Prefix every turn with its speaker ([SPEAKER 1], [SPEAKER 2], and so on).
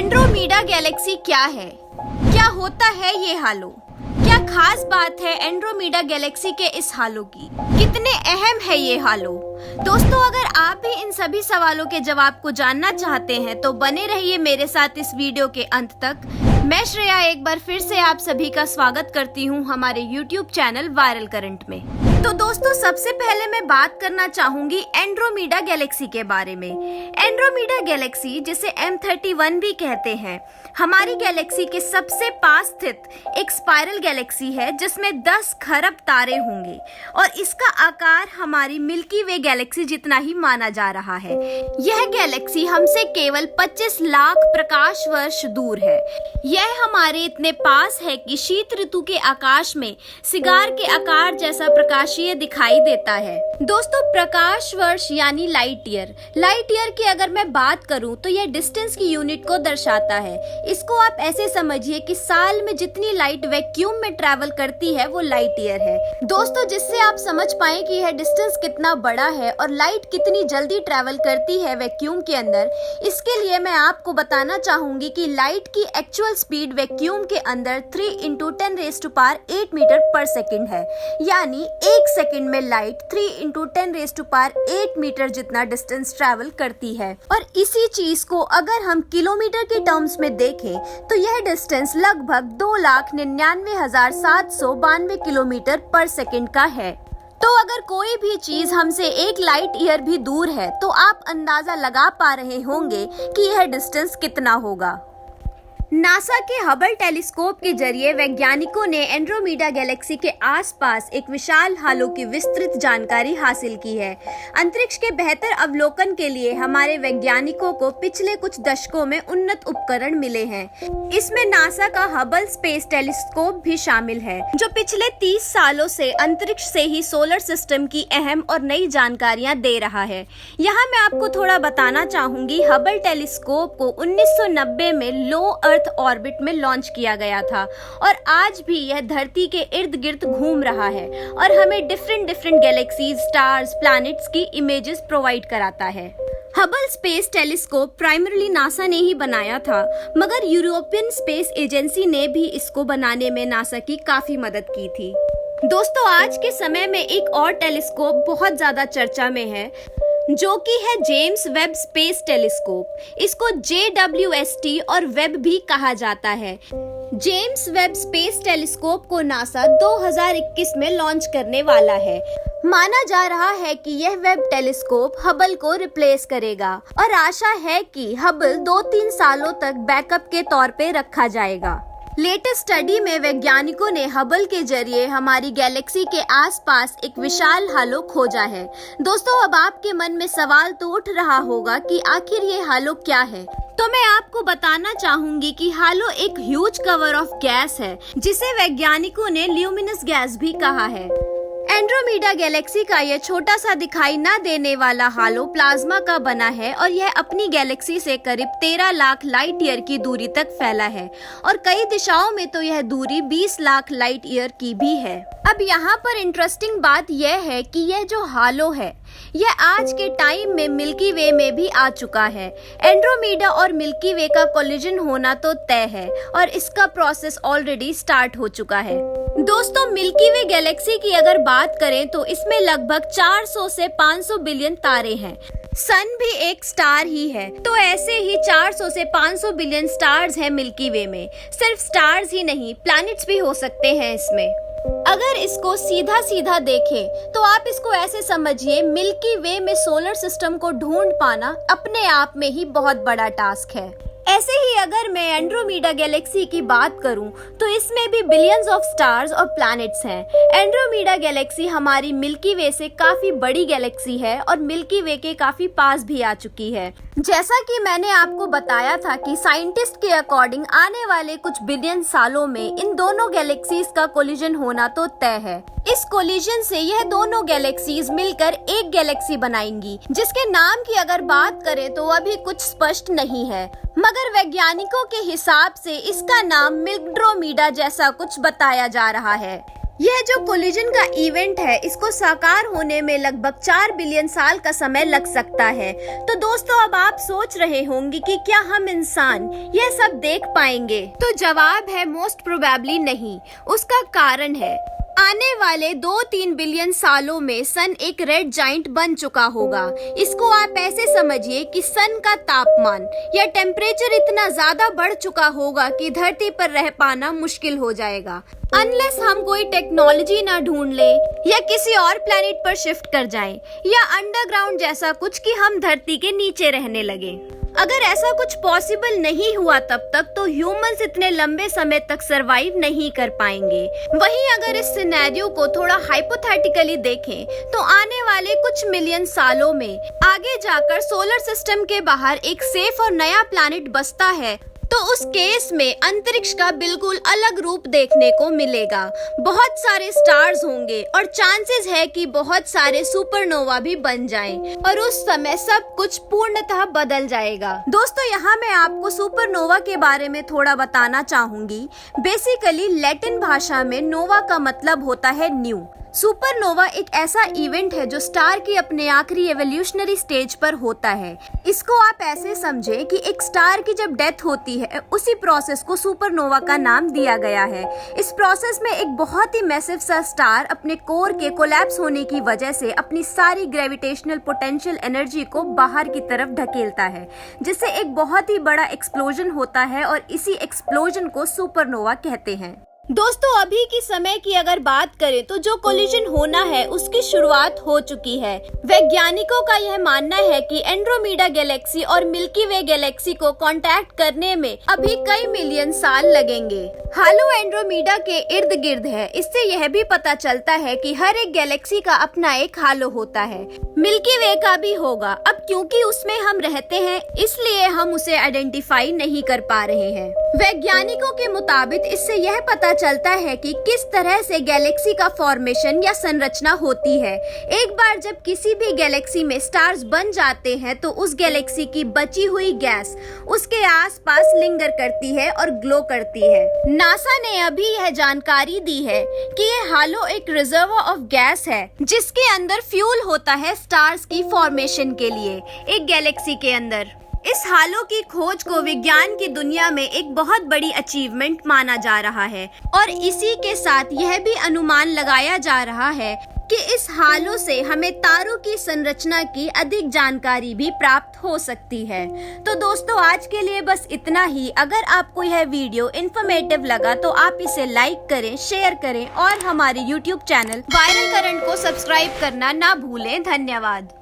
[SPEAKER 1] Andromeda Galaxy क्या है? क्या होता है ये हालो? क्या खास बात है एंड्रोमेडा गैलेक्सी के इस हालो की? कितने अहम है ये हालो? दोस्तों, अगर आप भी इन सभी सवालों के जवाब को जानना चाहते हैं तो बने रहिए मेरे साथ इस वीडियो के अंत तक। मैं श्रेया एक बार फिर से आप सभी का स्वागत करती हूँ हमारे YouTube चैनल वायरल करंट में। तो दोस्तों, सबसे पहले मैं बात करना चाहूंगी एंड्रोमेडा गैलेक्सी के बारे में। एंड्रोमेडा गैलेक्सी, जिसे M31 भी कहते हैं, हमारी गैलेक्सी के सबसे पास स्थित एक स्पाइरल गैलेक्सी है जिसमें 10 खरब तारे होंगे और इसका आकार हमारी मिल्की वे गैलेक्सी जितना ही माना जा रहा है। यह गैलेक्सी हमसे केवल 25 लाख प्रकाश वर्ष दूर है। यह हमारे इतने पास है कि शीत ऋतु के आकाश में सिगार के आकार जैसा प्रकाशीय दिखाई देता है। दोस्तों, प्रकाश वर्ष यानी लाइट ईयर। लाइट ईयर की अगर मैं बात करूं तो यह डिस्टेंस की यूनिट को दर्शाता है। इसको आप ऐसे समझिए कि साल में जितनी लाइट वैक्यूम में ट्रैवल करती है वो लाइट ईयर है। दोस्तों, जिससे आप समझ पाए कि यह डिस्टेंस कितना बड़ा है और लाइट कितनी जल्दी ट्रैवल करती है वैक्यूम के अंदर, इसके लिए मैं आपको बताना चाहूंगी कि लाइट की एक्चुअल स्पीड वैक्यूम के अंदर 3 × 10⁸ मीटर पर सेकेंड है। यानी 1 सेकेंड में लाइट 3 × 10⁸ मीटर जितना डिस्टेंस ट्रैवल करती है। और इसी चीज को अगर हम किलोमीटर के टर्म्स में देखें तो यह डिस्टेंस लगभग 2,99,792 किलोमीटर पर सेकेंड का है। तो अगर कोई भी चीज हमसे 1 लाइट ईयर भी दूर है तो आप अंदाजा लगा पा रहे होंगे कि यह डिस्टेंस कितना होगा। नासा के हबल टेलीस्कोप के जरिए वैज्ञानिकों ने एंड्रोमेडा गैलेक्सी के आसपास एक विशाल हालो की विस्तृत जानकारी हासिल की है। अंतरिक्ष के बेहतर अवलोकन के लिए हमारे वैज्ञानिकों को पिछले कुछ दशकों में उन्नत उपकरण मिले हैं। इसमें नासा का हबल स्पेस टेलीस्कोप भी शामिल है, जो पिछले 30 सालों से अंतरिक्ष से ही सोलर सिस्टम की अहम और नई जानकारियां दे रहा है। यहाँ मैं आपको थोड़ा बताना चाहूंगी। हबल टेलीस्कोप को 1990 में लो अर्थ ऑर्बिट में लॉन्च किया गया था और आज भी यह धरती के इर्द गिर्द घूम रहा है और हमें डिफरेंट गैलेक्सीज, स्टार्स, प्लैनेट्स की इमेजेस प्रोवाइड कराता है। Hubble space telescope primarily NASA ने ही बनाया था, मगर यूरोपियन स्पेस एजेंसी ने भी इसको बनाने में नासा की काफी मदद की थी। दोस्तों, आज के समय में एक और टेलीस्कोप बहुत ज्यादा चर्चा में है, जो कि है जेम्स वेब स्पेस टेलीस्कोप। इसको JWST और वेब भी कहा जाता है। जेम्स वेब स्पेस टेलीस्कोप को नासा 2021 में लॉन्च करने वाला है। माना जा रहा है कि यह वेब टेलीस्कोप हबल को रिप्लेस करेगा और आशा है कि हबल 2-3 सालों तक बैकअप के तौर पे रखा जाएगा। लेटेस्ट स्टडी में वैज्ञानिकों ने हबल के जरिए हमारी गैलेक्सी के आसपास एक विशाल हालो खोजा है। दोस्तों, अब आपके मन में सवाल तो उठ रहा होगा कि आखिर ये हालो क्या है। तो मैं आपको बताना चाहूंगी कि हालो एक ह्यूज कवर ऑफ गैस है, जिसे वैज्ञानिकों ने ल्यूमिनस गैस भी कहा है। एंड्रोमेडा गैलेक्सी का यह छोटा सा दिखाई न देने वाला हालो प्लाज्मा का बना है और यह अपनी गैलेक्सी से करीब 13 लाख लाइट ईयर की दूरी तक फैला है और कई दिशाओं में तो यह दूरी 20 लाख लाइट ईयर की भी है। अब यहाँ पर इंटरेस्टिंग बात यह है कि यह जो हालो है यह आज के टाइम में मिल्की वे में भी आ चुका है। एंड्रोमेडा और मिल्की वे का कोलिजन होना तो तय है और इसका प्रोसेस ऑलरेडी स्टार्ट हो चुका है। दोस्तों, मिल्की वे गैलेक्सी की अगर बात करें तो इसमें लगभग 400 से 500 बिलियन तारे हैं। सन भी एक स्टार ही है, तो ऐसे ही 400 से 500 बिलियन स्टार्स हैं मिल्की वे में। सिर्फ स्टार्स ही नहीं, प्लैनेट्स भी हो सकते हैं इसमें। अगर इसको सीधा सीधा देखें तो आप इसको ऐसे समझिए, मिल्की वे में सोलर सिस्टम को ढूंढ पाना अपने आप में ही बहुत बड़ा टास्क है। ऐसे ही अगर मैं एंड्रोमेडा गैलेक्सी की बात करूं तो इसमें भी बिलियंस ऑफ स्टार्स और प्लैनेट्स हैं। एंड्रोमेडा गैलेक्सी हमारी मिल्की वे से काफी बड़ी गैलेक्सी है और मिल्की वे के काफी पास भी आ चुकी है। जैसा कि मैंने आपको बताया था कि साइंटिस्ट के अकॉर्डिंग आने वाले कुछ बिलियन सालों में इन दोनों गैलेक्सीज का कोलिजन होना तो तय है। इस कोलिजन से यह दोनों गैलेक्सीज मिलकर एक गैलेक्सी बनाएंगी, जिसके नाम की अगर बात करें तो अभी कुछ स्पष्ट नहीं है, मगर वैज्ञानिकों के हिसाब से इसका नाम मिल्कड्रोमीडा जैसा कुछ बताया जा रहा है। यह जो कोलिजन का इवेंट है, इसको साकार होने में लगभग 4 बिलियन साल का समय लग सकता है। तो दोस्तों, अब आप सोच रहे होंगे कि क्या हम इंसान यह सब देख पाएंगे? तो जवाब है मोस्ट प्रोबेबली नहीं। उसका कारण है, आने वाले 2-3 बिलियन सालों में सन एक रेड जाइंट बन चुका होगा। इसको आप ऐसे समझिए कि सन का तापमान या टेम्परेचर इतना ज्यादा बढ़ चुका होगा कि धरती पर रह पाना मुश्किल हो जाएगा, अनलेस हम कोई टेक्नोलॉजी ना ढूंढ ले या किसी और प्लेनेट पर शिफ्ट कर जाएं, या अंडरग्राउंड जैसा कुछ कि हम धरती के नीचे रहने लगे। अगर ऐसा कुछ पॉसिबल नहीं हुआ तब तक तो ह्यूमंस इतने लंबे समय तक सरवाइव नहीं कर पाएंगे। वहीं अगर इस सिनेरियो को थोड़ा हाइपोथेटिकली देखें तो आने वाले कुछ मिलियन सालों में आगे जाकर सोलर सिस्टम के बाहर एक सेफ और नया प्लैनेट बसता है, तो उस केस में अंतरिक्ष का बिल्कुल अलग रूप देखने को मिलेगा। बहुत सारे स्टार्स होंगे और चांसेस है कि बहुत सारे सुपरनोवा भी बन जाएं और उस समय सब कुछ पूर्णतः बदल जाएगा। दोस्तों, यहाँ मैं आपको सुपरनोवा के बारे में थोड़ा बताना चाहूंगी। बेसिकली लैटिन भाषा में नोवा का मतलब होता है न्यू। सुपरनोवा एक ऐसा इवेंट है जो स्टार की अपने आखिरी एवोल्यूशनरी स्टेज पर होता है। इसको आप ऐसे समझें कि एक स्टार की जब डेथ होती है, उसी प्रोसेस को सुपरनोवा का नाम दिया गया है। इस प्रोसेस में एक बहुत ही मैसिव सा स्टार अपने कोर के कोलैप्स होने की वजह से अपनी सारी ग्रेविटेशनल पोटेंशियल एनर्जी को बाहर की तरफ ढकेलता है, जिससे एक बहुत ही बड़ा एक्सप्लोजन होता है और इसी एक्सप्लोजन को सुपरनोवा कहते हैं। दोस्तों, अभी की समय की अगर बात करें तो जो कोलिजन होना है उसकी शुरुआत हो चुकी है। वैज्ञानिकों का यह मानना है कि एंड्रोमेडा गैलेक्सी और मिल्की वे गैलेक्सी को कांटेक्ट करने में अभी कई मिलियन साल लगेंगे। हालो एंड्रोमेडा के इर्द गिर्द है। इससे यह भी पता चलता है कि हर एक गैलेक्सी का अपना एक हालो होता है। मिल्की वे का भी होगा। अब क्योंकि उसमें हम रहते हैं इसलिए हम उसे आइडेंटिफाई नहीं कर पा रहे हैं। वैज्ञानिकों के मुताबिक इससे यह पता चलता है कि किस तरह से गैलेक्सी का फॉर्मेशन या संरचना होती है। एक बार जब किसी भी गैलेक्सी में स्टार्स बन जाते हैं तो उस गैलेक्सी की बची हुई गैस उसके आसपास लिंगर करती है और ग्लो करती है। नासा ने अभी यह जानकारी दी है कि यह हालो एक रिजर्वोयर ऑफ गैस है जिसके अंदर फ्यूल होता है स्टार्स की फॉर्मेशन के लिए एक गैलेक्सी के अंदर। इस हालो की खोज को विज्ञान की दुनिया में एक बहुत बड़ी अचीवमेंट माना जा रहा है और इसी के साथ यह भी अनुमान लगाया जा रहा है कि इस हालो से हमें तारों की संरचना की अधिक जानकारी भी प्राप्त हो सकती है। तो दोस्तों, आज के लिए बस इतना ही। अगर आपको यह वीडियो इन्फॉर्मेटिव लगा तो आप इसे लाइक करें, शेयर करें और हमारे YouTube चैनल वायरल करंट को सब्सक्राइब करना ना भूलें। धन्यवाद।